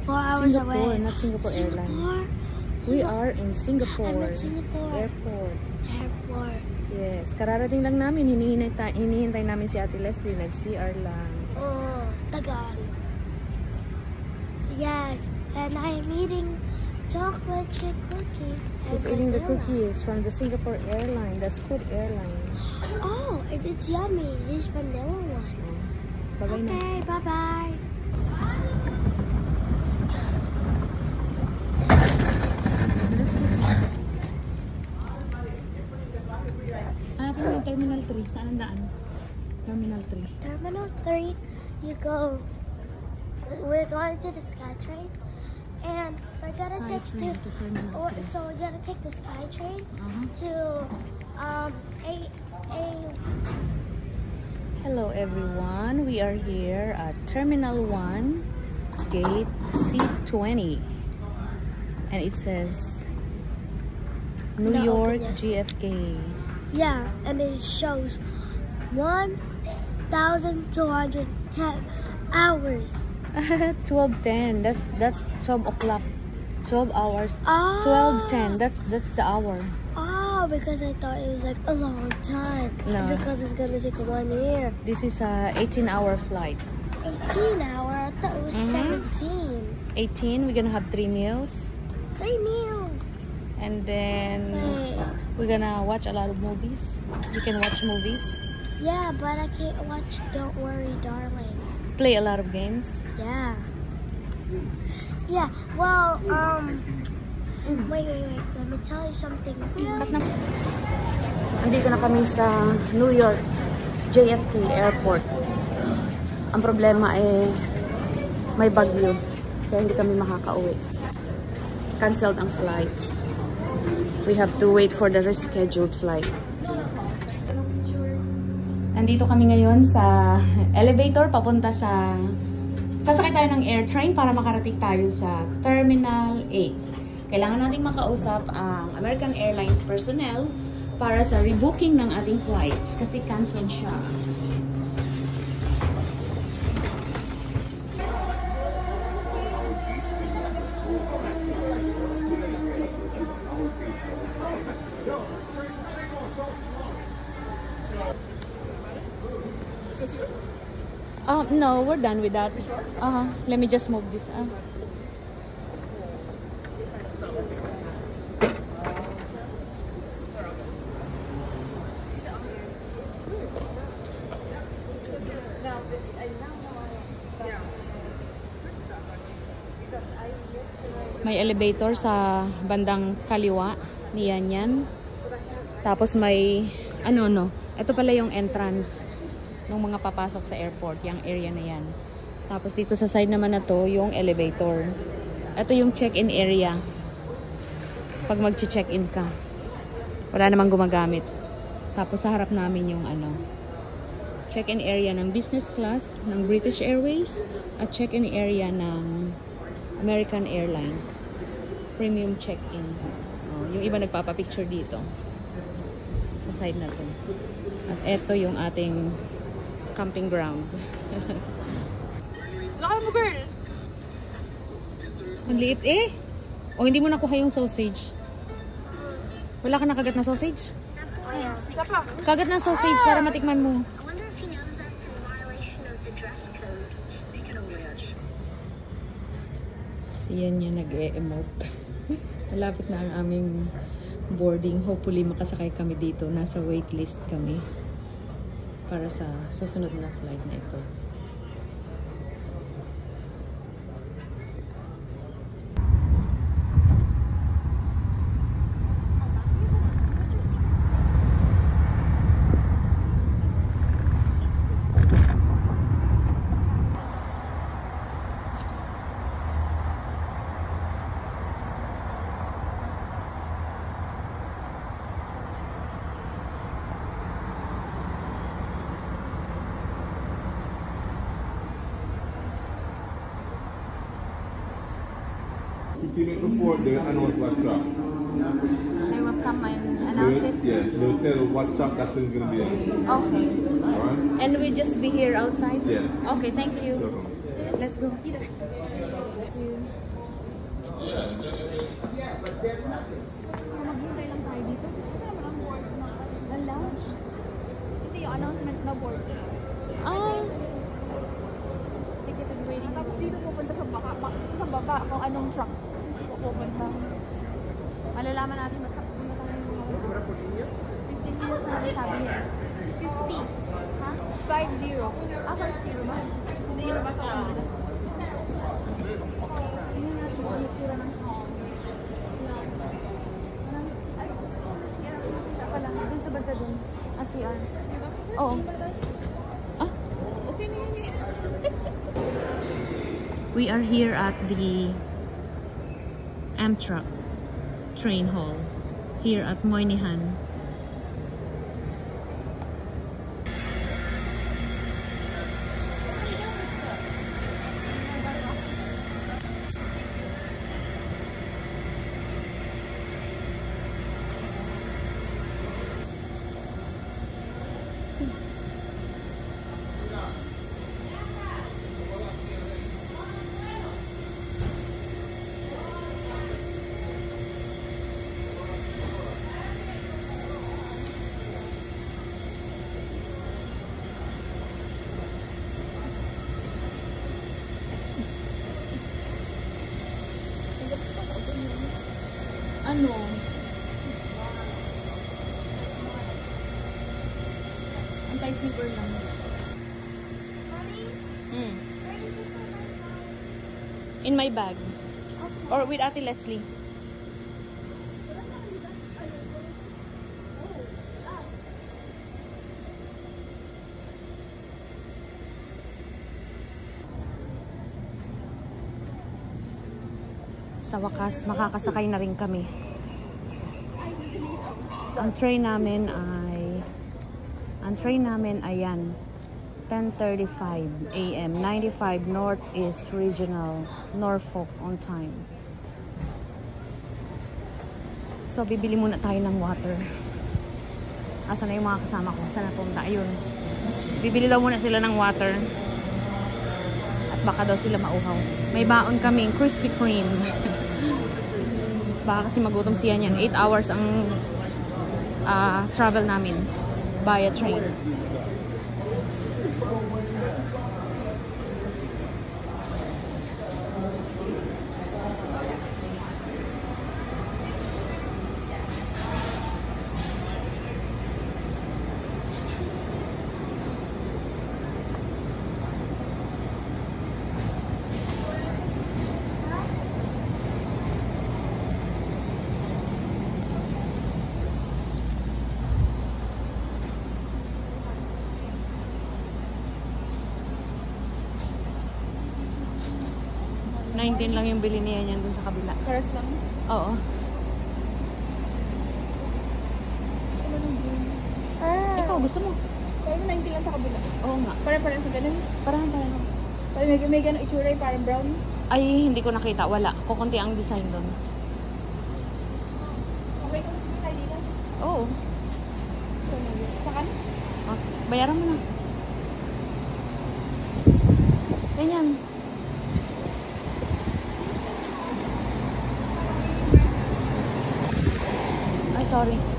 4 hours Singapore, away. not Singapore Airlines. We are in Singapore. I'm in Singapore Airport. Airport. Yes, kararating lang namin. Hinihintay namin si Ate Leslie. Nag-CR lang. Oh, tagal. Yes, and I'm eating chocolate chip cookies. She's eating the cookies from the Singapore Airline, the Scoot Airline. Oh, it's yummy. This vanilla one. Bye-bye na. Okay, bye-bye. Hanapin mo yung Terminal 3. Saan ang daan? Terminal 3. Terminal 3, you go. We're going to the SkyTrain, and we're gonna take to Terminal 3. so we're gonna take the SkyTrain to Hello everyone. We are here at Terminal 1, Gate C20. And it says New York GFK. Yeah, and it shows 1,210 hours. 12:10. That's 12 o'clock. 12 hours. Ah. 12:10. That's the hour. Oh, because I thought it was like a long time. No. Because it's gonna take 1 year. This is a 18-hour flight. 18 hour. I thought it was 17. 18. We're gonna have 3 meals. 3 meals. And then Wait. we're gonna watch a lot of movies. You can watch movies. Yeah, but I can't watch Don't Worry, Darling. Play a lot of games. Yeah. Yeah, well, wait. Let me tell you something. Andito na kami sa New York JFK Airport. Ang problema ay may bagyo. Kaya hindi kami makakauwi. Cancelled ang flights. We have to wait for the rescheduled flight. Nandito kami ngayon sa elevator papunta sa sasakay tayo ng air train para makarating tayo sa Terminal 8. Kailangan nating makausap ang American Airlines personnel para sa rebooking ng ating flights kasi canceled siya. No, we're done with that. Let me just move this. May elevator sa bandang kaliwa ni Yan. Tapos may ito pala yung entrance ng mga papasok sa airport, yung area na yan. Tapos dito sa side naman na to, yung elevator. Ito yung check-in area. Pag mag-check-in ka. Wala namang gumagamit. Tapos sa harap namin yung check-in area ng business class ng British Airways at check-in area ng American Airlines. Premium check-in. Yung iba nagpapapicture dito. Sa side na to. At ito yung ating camping ground. Laki mo, girl! Ang liit eh. O hindi mo nakuha yung sausage. Wala ka nakagat na sausage? Kagat na sausage para matikman mo. Yan yung nag-e-emote. Malapit na ang aming boarding. Hopefully makasakay kami dito. Nasa waitlist kami para sa susunod na flight na ito. Before they announce WhatsApp. They will come and announce it? Yes, they'll tell WhatsApp that's going to be on. Okay. Alright? And we just be here outside? Yes. Okay, thank you. So, Let's go. So, maghintay lang tayo dito. Kasi naman ang board na lounge. Ito yung announcement na board. Ah, Ticketed waiting. Tapos dito pupunta sa baba kung anong truck pupunta. Malalaman natin basta pupunta tayo ng mga 15 minutes na rin sabi niya. 50. Ha? 50. 50 ba? Hindi yun ba sa kanina? Tingnan natin kung ano tura ng hall. Ay, gusto ko na siya. Siya pala. Dun sa banda dun. CR. oo. Ah, Okay na yun eh. we are here at the Amtrak train hall here at Moynihan. Ano? Anti-fever lang. In my bag. Or with Ate Leslie. Sa wakas, makakasakay na rin kami. Ang train namin ayan, 10:35 AM, 95 Northeast Regional, Norfolk on time. So, bibili muna tayo ng water. Asan na yung mga kasama ko? Saan na punta? Ayun. Bibili daw muna sila ng water. At baka daw sila mauhaw. May baon kaming Krispy Kreme. Baka kasi magutom siya niyan. 8 hours ang travel namin via train. $19 lang yung bili niya niyan dun sa kabila. Paras lang. Oo. Ikaw, gusto mo? Parang 90 lang sa kabila. Oo nga. Parang sa ganun. Parang. May ganun itsura yung parang brown. Ay, hindi ko nakita. Wala. Kukunti ang design dun. Okay ka mas tayo dito. Oo. Saka? Bayaran mo na. Ganyan. Ay, sorry.